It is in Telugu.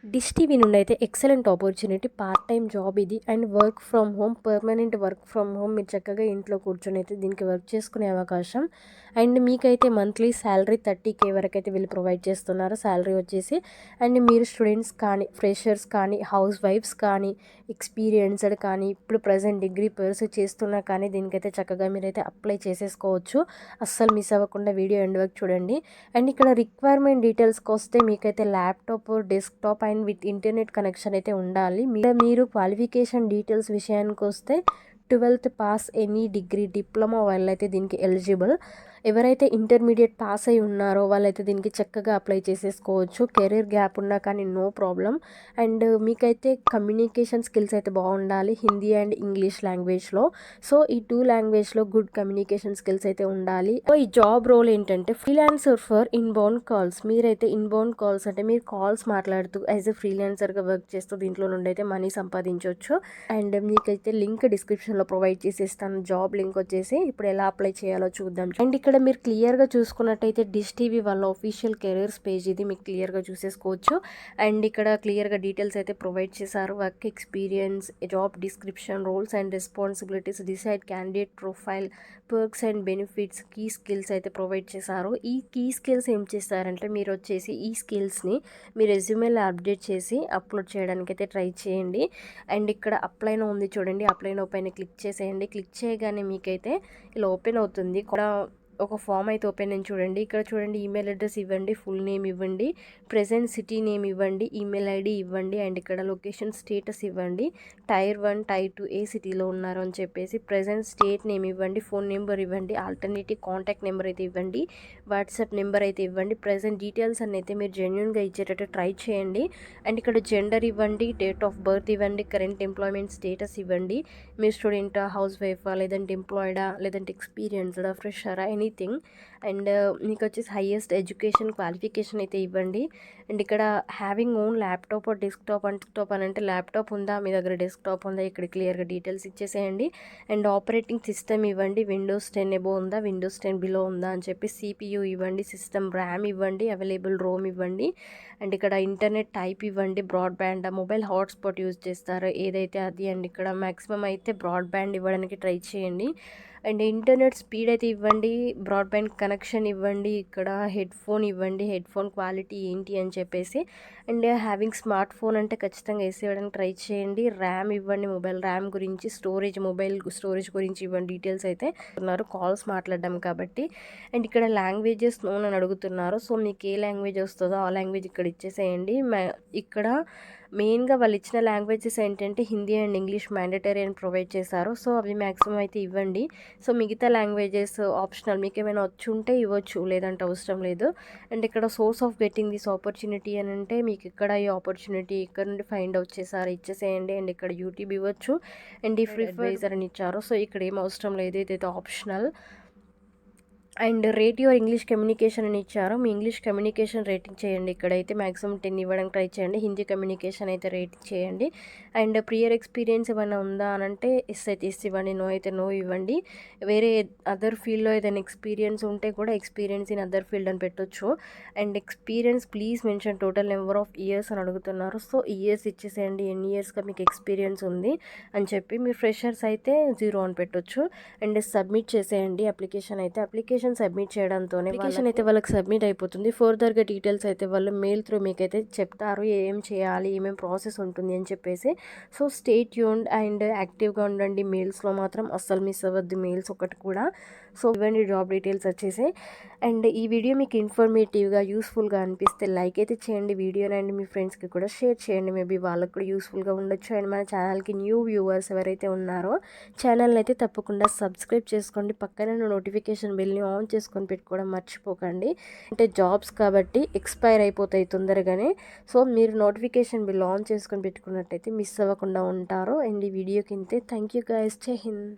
డిష్ టీవీ నుండి అయితే excellent opportunity, part time job ఇది. And work from home, permanent work from home. మీరు చక్కగా ఇంట్లో కూర్చొని అయితే దీనికి వర్క్ చేసుకునే అవకాశం. అండ్ మీకైతే మంత్లీ శాలరీ 30K వరకు అయితే వీళ్ళు ప్రొవైడ్ చేస్తున్నారు శాలరీ వచ్చేసి. అండ్ మీరు స్టూడెంట్స్ కానీ, ఫ్రెషర్స్ కానీ, హౌస్ వైఫ్స్ కానీ, ఎక్స్పీరియన్స్డ్ కానీ, ఇప్పుడు ప్రజెంట్ డిగ్రీ పర్సూ చేస్తున్నా కానీ దీనికైతే చక్కగా మీరైతే అప్లై చేసేసుకోవచ్చు. అస్సలు మిస్ అవ్వకుండా వీడియో ఎండ్ వరకు చూడండి. అండ్ ఇక్కడ రిక్వైర్మెంట్ డీటెయిల్స్కి వస్తే మీకైతే laptop, desktop and with internet connection అయితే ఉండాలి. మీరు క్వాలిఫికేషన్ డీటెయిల్స్ విషయానికి వస్తే 12th pass, any degree, diploma వాళ్ళైతే దీనికి ఎలిజిబుల్. ఎవరైతే ఇంటర్మీడియట్ పాస్ అయి ఉన్నారో వాళ్ళైతే దీనికి చక్కగా అప్లై చేసేసుకోవచ్చు. కెరీర్ గ్యాప్ ఉన్నా కానీ నో ప్రాబ్లం. అండ్ మీకైతే కమ్యూనికేషన్ స్కిల్స్ అయితే బాగుండాలి, హిందీ అండ్ ఇంగ్లీష్ లాంగ్వేజ్లో. సో ఈ 2 లాంగ్వేజ్లో గుడ్ కమ్యూనికేషన్ స్కిల్స్ అయితే ఉండాలి. సో ఈ జాబ్ రోల్ ఏంటంటే ఫ్రీలాన్సర్ ఫర్ ఇన్బౌండ్ కాల్స్. మీరైతే ఇన్బౌండ్ కాల్స్ అంటే మీరు కాల్స్ మాట్లాడుతూ యాజ్ ఎ ఫ్రీలాన్సర్గా వర్క్ చేస్తూ దీంట్లో నుండి అయితే మనీ సంపాదించవచ్చు. అండ్ మీకైతే లింక్ డిస్క్రిప్షన్లో ప్రొవైడ్ చేసేస్తాను, జాబ్ లింక్ వచ్చేసి. ఇప్పుడు ఎలా అప్లై చేయాలో చూద్దాం. అండ్ ఇక్కడ మీరు క్లియర్గా చూసుకున్నట్టయితే డిష్ టీవీ వాళ్ళ ఆఫీషియల్ కెరీర్స్ పేజ్ ఇది, మీకు క్లియర్గా చూసేసుకోవచ్చు. అండ్ ఇక్కడ క్లియర్గా డీటెయిల్స్ అయితే ప్రొవైడ్ చేశారు. Work experience, job description, roles and responsibilities, decide candidate profile, perks and benefits, key skills అయితే ప్రొవైడ్ చేశారు. ఈ కీ స్కిల్స్ ఏం చేస్తారంటే మీరు వచ్చేసి ఈ స్కిల్స్ని మీ రెజ్యూమేలో అప్డేట్ చేసి అప్లోడ్ చేయడానికి అయితే ట్రై చేయండి. అండ్ ఇక్కడ అప్లైన్ ఉంది చూడండి, అప్లైన్ పైన క్లిక్ చేసేయండి. క్లిక్ చేయగానే మీకైతే ఇలా ఓపెన్ అవుతుంది. ఒక ఫామ్ అయితే ఓపెన్ అయింది చూడండి. ఇక్కడ చూడండి, ఈమెయిల్ అడ్రస్ ఇవ్వండి, ఫుల్ నేమ్ ఇవ్వండి, ప్రెజెంట్ సిటీ నేమ్ ఇవ్వండి, ఈమెయిల్ ఐడి ఇవ్వండి, అండ్ ఇక్కడ లొకేషన్ స్టేటస్ ఇవ్వండి, టైర్ 1, టైర్ 2 ఏ సిటీలో ఉన్నారు అని చెప్పేసి, ప్రెజెంట్ స్టేట్ నేమ్ ఇవ్వండి, ఫోన్ నెంబర్ ఇవ్వండి, ఆల్టర్నేటివ్ కాంటాక్ట్ నెంబర్ అయితే ఇవ్వండి, వాట్సాప్ నెంబర్ అయితే ఇవ్వండి. ప్రెజెంట్ డీటెయిల్స్ అన్ని అయితే మీరు జెన్యున్గా ఇచ్చేటట్టు ట్రై చేయండి. అండ్ ఇక్కడ జెండర్ ఇవ్వండి, డేట్ ఆఫ్ బర్త్ ఇవ్వండి, కరెంట్ ఎంప్లాయ్మెంట్ స్టేటస్ ఇవ్వండి, మీరు స్టూడెంటా, హౌస్ వైఫా, లేదంటే ఎంప్లాయిడా, లేదంటే ఎక్స్పీరియన్స్డా, ఫ్రెషరా, ఎనీథింగ్. అండ్ మీకు వచ్చేసి హైయెస్ట్ ఎడ్యుకేషన్ క్వాలిఫికేషన్ అయితే ఇవ్వండి. అండ్ ఇక్కడ హ్యావింగ్ ఓన్ ల్యాప్టాప్, డెస్క్టాప్ అని అంటే ల్యాప్టాప్ ఉందా మీ దగ్గర, డెస్క్టాప్ ఉందా, ఇక్కడ క్లియర్గా డీటెయిల్స్ ఇచ్చేసేయండి. అండ్ ఆపరేటింగ్ సిస్టమ్ ఇవ్వండి, విండోస్ 10 ఎబో ఉందా, విండోస్ 10 బిలో ఉందా అని చెప్పి, CPU ఇవ్వండి, సిస్టమ్ ర్యామ్ ఇవ్వండి, అవైలబుల్ రోమ్ ఇవ్వండి. అండ్ ఇక్కడ ఇంటర్నెట్ టైప్ ఇవ్వండి, బ్రాడ్బ్యాండ్, మొబైల్ హాట్స్పాట్ యూజ్ చేస్తారు ఏదైతే అది. అండ్ ఇక్కడ మ్యాక్సిమం అయితే బ్రాడ్బ్యాండ్ ఇవ్వడానికి ట్రై చేయండి. అండ్ ఇంటర్నెట్ స్పీడ్ అయితే ఇవ్వండి, బ్రాడ్బ్యాండ్ కనెక్షన్ ఇవ్వండి, ఇక్కడ హెడ్ ఫోన్ ఇవ్వండి, హెడ్ ఫోన్ క్వాలిటీ ఏంటి అని చెప్పేసి. అండ్ హ్యావింగ్ స్మార్ట్ ఫోన్ అంటే ఖచ్చితంగా వేసి ఇవ్వడానికి ట్రై చేయండి. ర్యామ్ ఇవ్వండి, మొబైల్ ర్యామ్ గురించి, స్టోరేజ్, మొబైల్ స్టోరేజ్ గురించి ఇవ్వండి డీటెయిల్స్ అయితే ఉన్నారు, కాల్స్ మాట్లాడడం కాబట్టి. అండ్ ఇక్కడ లాంగ్వేజెస్ నోన్ అని అడుగుతున్నారు. సో మీకు ఏ లాంగ్వేజ్ వస్తుందో ఆ లాంగ్వేజ్ ఇక్కడ ఇచ్చేసేయండి. ఇక్కడ మెయిన్గా వాళ్ళు ఇచ్చిన లాంగ్వేజెస్ ఏంటంటే హిందీ అండ్ ఇంగ్లీష్ మ్యాండేటరీ అని ప్రొవైడ్ చేశారు. సో అవి మ్యాక్సిమం అయితే ఇవ్వండి. సో మిగతా లాంగ్వేజెస్ ఆప్షనల్, మీకు ఏమైనా వచ్చి ఉంటే ఇవ్వచ్చు, లేదంటే అవసరం లేదు. అండ్ ఇక్కడ source of getting this opportunity అని అంటే మీకు ఇక్కడ ఈ ఆపర్చునిటీ ఇక్కడ నుండి ఫైండ్ అవుట్ చేశారు, ఇచ్చేసేయండి. అండ్ ఇక్కడ యూట్యూబ్ ఇవ్వచ్చు. అండ్ ఈ ఫ్రీ అడ్వైజర్ అని ఇచ్చారు. సో ఇక్కడ ఏం అవసరం లేదు, ఇదైతే optional. And rate your English communication అని ఇచ్చారు, మీ ఇంగ్లీష్ కమ్యూనికేషన్ రేటింగ్ చేయండి. ఇక్కడైతే మ్యాక్సిమం 10 ఇవ్వడానికి ట్రై చేయండి. హిందీ కమ్యూనికేషన్ అయితే రేటింగ్ చేయండి. అండ్ ప్రియర్ ఎక్స్పీరియన్స్ ఏమైనా ఉందా అని అంటే ఎస్ అయితే ఎస్ ఇవ్వండి, నో అయితే నో ఇవ్వండి. వేరే అదర్ ఫీల్డ్లో ఏదైనా ఎక్స్పీరియన్స్ ఉంటే కూడా ఎక్స్పీరియన్స్ ఇన్ అదర్ ఫీల్డ్ అని పెట్టొచ్చు. And experience please mention total number of years అని అడుగుతున్నారు. సో ఇయర్స్ ఇచ్చేసేయండి, ఎన్ని ఇయర్స్గా మీకు ఎక్స్పీరియన్స్ ఉంది అని చెప్పి. మీరు ఫ్రెషర్స్ అయితే 0 అని పెట్టొచ్చు. అండ్ సబ్మిట్ చేసేయండి అప్లికేషన్ అయితే. అప్లికేషన్ సబ్మిట్ చేయడంతోనే అప్లికేషన్ అయితే వాళ్ళకి సబ్మిట్ అయిపోతుంది. ఫర్దర్గా డీటెయిల్స్ అయితే వాళ్ళు మెయిల్ త్రూ మీకైతే చెప్తారు ఏం చేయాలి, ఏమేమి ప్రాసెస్ ఉంటుంది అని చెప్పేసి. సో స్టే ట్యూన్డ్ అండ్ యాక్టివ్గా ఉండండి. మెయిల్స్లో మాత్రం అస్సలు మిస్ అవ్వద్దు, మెయిల్స్ ఒకటి కూడా. సో ఇవన్నీ జాబ్ డీటెయిల్స్ వచ్చేసి. అండ్ ఈ వీడియో మీకు ఇన్ఫర్మేటివ్గా, యూస్ఫుల్గా అనిపిస్తే లైక్ అయితే చేయండి వీడియోని, అండ్ మీ ఫ్రెండ్స్కి కూడా షేర్ చేయండి, మేబీ వాళ్ళకు కూడా యూస్ఫుల్గా ఉండొచ్చు. అండ్ మన ఛానల్కి న్యూ వ్యూవర్స్ ఎవరైతే ఉన్నారో ఛానల్ని అయితే తప్పకుండా సబ్స్క్రైబ్ చేసుకోండి, పక్కన నోటిఫికేషన్ బెల్ని ఆన్ చేసుకొని పెట్టుకోవడం మర్చిపోకండి. అంటే జాబ్స్ కాబట్టి ఎక్స్పైర్ అయిపోతాయి తొందరగానే. సో మీరు నోటిఫికేషన్ బిల్ ఆన్ చేసుకొని పెట్టుకున్నట్టయితే మిస్ అవ్వకుండా ఉంటారు. అండ్ ఈ వీడియోకి ఇంతే. థ్యాంక్ యూ గైస్, జై హింద్.